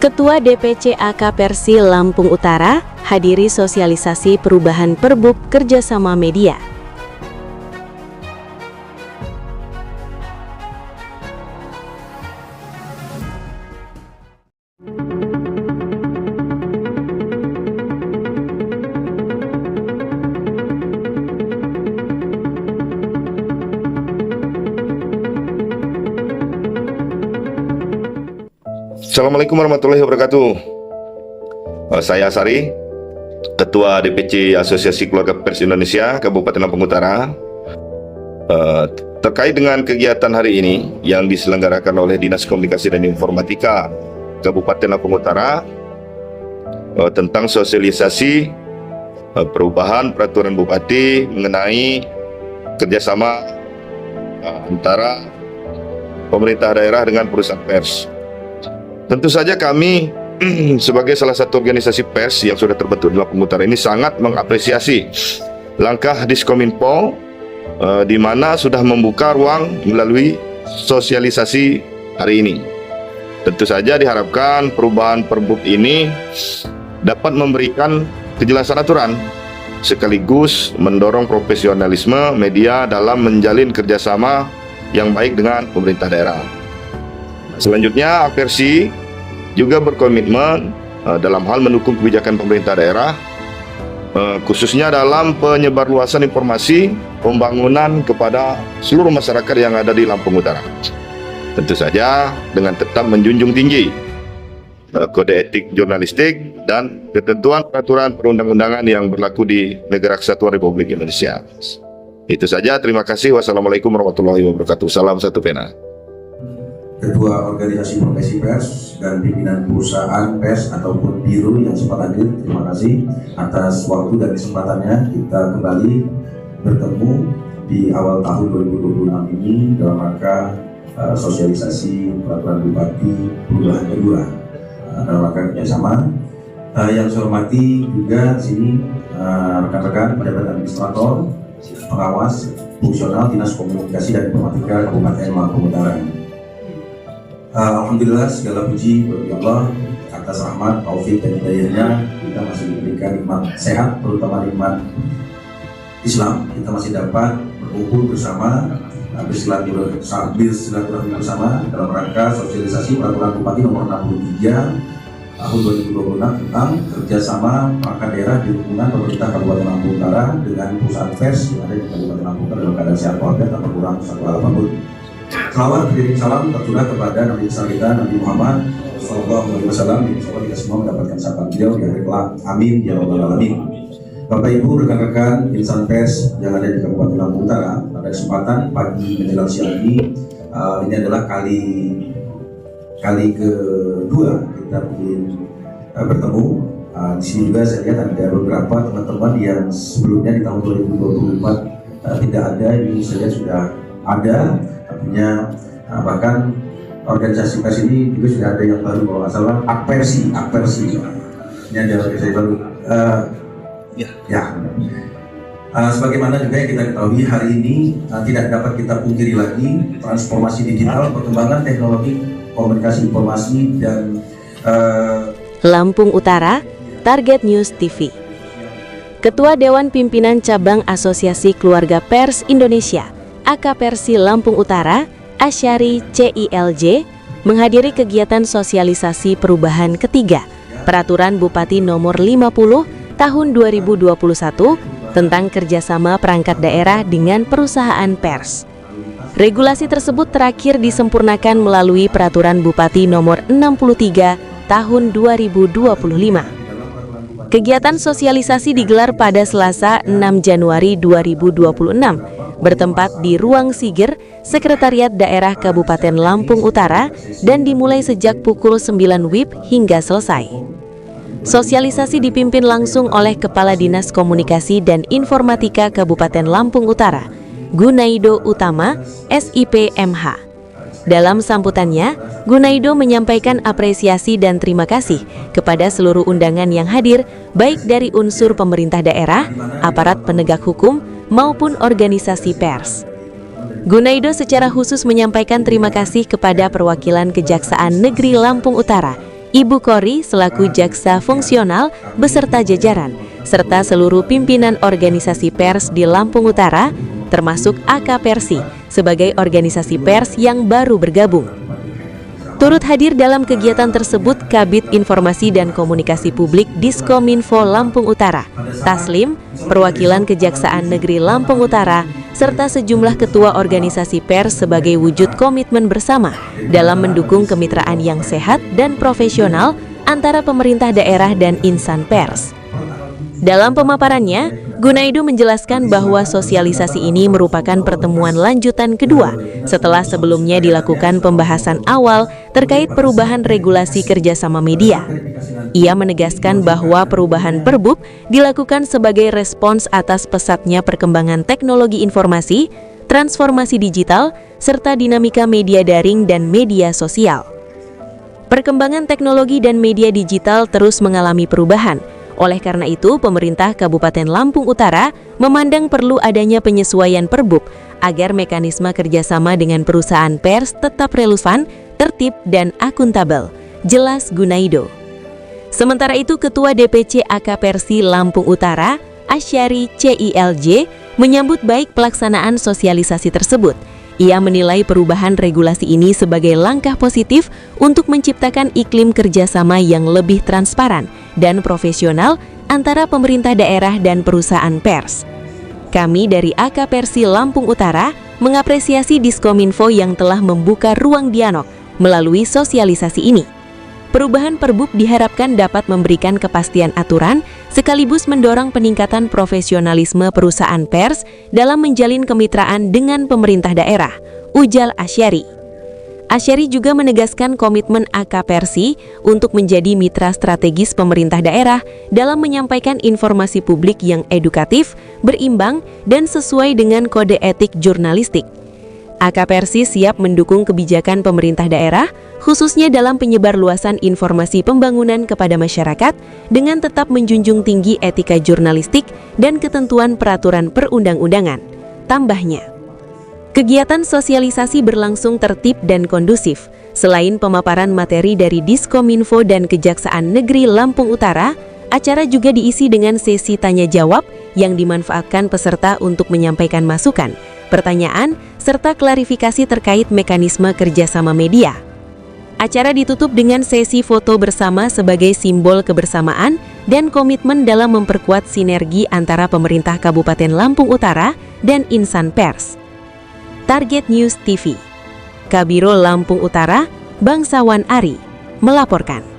Ketua DPC AK Persi Lampung Utara hadiri sosialisasi perubahan Perbub Kerjasama Media. Assalamualaikum warahmatullahi wabarakatuh. Saya Asari, Ketua DPC Asosiasi Keluarga Pers Indonesia Kabupaten Lampung Utara. Terkait dengan kegiatan hari ini yang diselenggarakan oleh Dinas Komunikasi dan Informatika Kabupaten Lampung Utara tentang sosialisasi perubahan peraturan Bupati mengenai kerjasama antara pemerintah daerah dengan perusahaan pers. Tentu saja kami sebagai salah satu organisasi pers yang sudah terbentuk di Lampung Utara ini sangat mengapresiasi langkah Diskominfo di mana sudah membuka ruang melalui sosialisasi hari ini. Tentu saja diharapkan perubahan Perbub ini dapat memberikan kejelasan aturan sekaligus mendorong profesionalisme media dalam menjalin kerjasama yang baik dengan pemerintah daerah. Selanjutnya, Persi juga berkomitmen dalam hal mendukung kebijakan pemerintah daerah, khususnya dalam penyebarluasan informasi pembangunan kepada seluruh masyarakat yang ada di Lampung Utara. Tentu saja dengan tetap menjunjung tinggi kode etik jurnalistik dan ketentuan peraturan perundang-undangan yang berlaku di Negara Kesatuan Republik Indonesia. Itu saja, terima kasih. Wassalamualaikum warahmatullahi wabarakatuh. Salam satu pena. Ketua Organisasi Profesi Pers dan pimpinan perusahaan pers ataupun biro yang sempat hadir, terima kasih atas waktu dan kesempatannya. Kita kembali bertemu di awal tahun 2026 ini dalam rangka sosialisasi peraturan Bupati perubahan kedua dalam rangka kerjasama. Yang saya hormati juga di sini rekan-rekan pejabat administrator, pengawas, fungsional Dinas Komunikasi dan Informatika Kabupaten Lampung Utara. Alhamdulillah, segala puji bagi Allah atas rahmat, taufik dan hidayahnya kita masih diberikan nikmat sehat, terutama nikmat Islam. Kita masih dapat berkumpul bersama, bersilaturahmi bersama dalam rangka sosialisasi peraturan Bupati nomor 63 tahun 2026 tentang kerjasama perangkat daerah di lingkungan pemerintah Kabupaten Lampung Utara dengan perusahaan pers yang ada di Kabupaten Lampung Utara dalam keadaan sehat walafiat tanpa kurang satu hal apapun. Selawat beriring salam tercurah kepada Nabi besar kita Nabi Muhammad Sallallahu Alaihi Wasallam. Insyaallah kita semua mendapatkan sapaan beliau di hari kelak. Amin ya rabbal alamin. Bapak Ibu rekan-rekan insan pers yang ada di Kabupaten Lampung Utara, pada kesempatan pagi menjelang siang ini adalah kali kedua kita bertemu. Di sini juga saya lihat ada beberapa teman-teman yang sebelumnya di tahun 2024 tidak ada, ini saya sudah ada. Artinya bahkan organisasi pers ini juga sudah ada yang baru, kalau nggak salah Akpersi ini ada organisasi baru. Sebagaimana juga yang kita ketahui hari ini tidak dapat kita pungkiri lagi transformasi digital, perkembangan teknologi komunikasi informasi dan Lampung Utara, Target News TV. Ketua Dewan Pimpinan Cabang Asosiasi Keluarga Pers Indonesia AK Persi Lampung Utara, Asyari CILJ, menghadiri kegiatan sosialisasi perubahan ketiga Peraturan Bupati Nomor 50 Tahun 2021 tentang kerjasama perangkat daerah dengan perusahaan pers. Regulasi tersebut terakhir disempurnakan melalui Peraturan Bupati Nomor 63 Tahun 2025. Kegiatan sosialisasi digelar pada Selasa 6 Januari 2026 bertempat di Ruang Siger, Sekretariat Daerah Kabupaten Lampung Utara dan dimulai sejak pukul 9 WIB hingga selesai. Sosialisasi dipimpin langsung oleh Kepala Dinas Komunikasi dan Informatika Kabupaten Lampung Utara, Gunaido Utama, SIP MH. Dalam sambutannya, Gunaido menyampaikan apresiasi dan terima kasih kepada seluruh undangan yang hadir, baik dari unsur pemerintah daerah, aparat penegak hukum, maupun organisasi pers. Gunaido secara khusus menyampaikan terima kasih kepada perwakilan Kejaksaan Negeri Lampung Utara Ibu Kori selaku jaksa fungsional beserta jajaran, serta seluruh pimpinan organisasi pers di Lampung Utara, termasuk AK Persi sebagai organisasi pers yang baru bergabung. Turut hadir dalam kegiatan tersebut Kabid Informasi dan Komunikasi Publik Diskominfo Lampung Utara, Taslim, perwakilan Kejaksaan Negeri Lampung Utara, serta sejumlah ketua organisasi pers sebagai wujud komitmen bersama dalam mendukung kemitraan yang sehat dan profesional antara pemerintah daerah dan insan pers. Dalam pemaparannya, Gunaido menjelaskan bahwa sosialisasi ini merupakan pertemuan lanjutan kedua setelah sebelumnya dilakukan pembahasan awal terkait perubahan regulasi kerjasama media. Ia menegaskan bahwa perubahan Perbub dilakukan sebagai respons atas pesatnya perkembangan teknologi informasi, transformasi digital, serta dinamika media daring dan media sosial. Perkembangan teknologi dan media digital terus mengalami perubahan. Oleh karena itu, pemerintah Kabupaten Lampung Utara memandang perlu adanya penyesuaian Perbub agar mekanisme kerjasama dengan perusahaan pers tetap relevan, tertib, dan akuntabel. Jelas Gunaido. Sementara itu, Ketua DPC AK Persi Lampung Utara, Asyari CILJ, menyambut baik pelaksanaan sosialisasi tersebut. Ia menilai perubahan regulasi ini sebagai langkah positif untuk menciptakan iklim kerjasama yang lebih transparan dan profesional antara pemerintah daerah dan perusahaan pers. Kami dari AK Persi Lampung Utara mengapresiasi Diskominfo yang telah membuka ruang dialog melalui sosialisasi ini. Perubahan Perbub diharapkan dapat memberikan kepastian aturan sekaligus mendorong peningkatan profesionalisme perusahaan pers dalam menjalin kemitraan dengan pemerintah daerah, ujar Asyari. Asyari juga menegaskan komitmen AK Persi untuk menjadi mitra strategis pemerintah daerah dalam menyampaikan informasi publik yang edukatif, berimbang, dan sesuai dengan kode etik jurnalistik. AK Persi siap mendukung kebijakan pemerintah daerah, khususnya dalam penyebarluasan informasi pembangunan kepada masyarakat dengan tetap menjunjung tinggi etika jurnalistik dan ketentuan peraturan perundang-undangan. Tambahnya, kegiatan sosialisasi berlangsung tertib dan kondusif. Selain pemaparan materi dari Diskominfo dan Kejaksaan Negeri Lampung Utara, acara juga diisi dengan sesi tanya-jawab yang dimanfaatkan peserta untuk menyampaikan masukan, pertanyaan, serta klarifikasi terkait mekanisme kerjasama media. Acara ditutup dengan sesi foto bersama sebagai simbol kebersamaan dan komitmen dalam memperkuat sinergi antara pemerintah Kabupaten Lampung Utara dan insan pers. Target News TV, Kabiro Lampung Utara, Bangsawan Ari, melaporkan.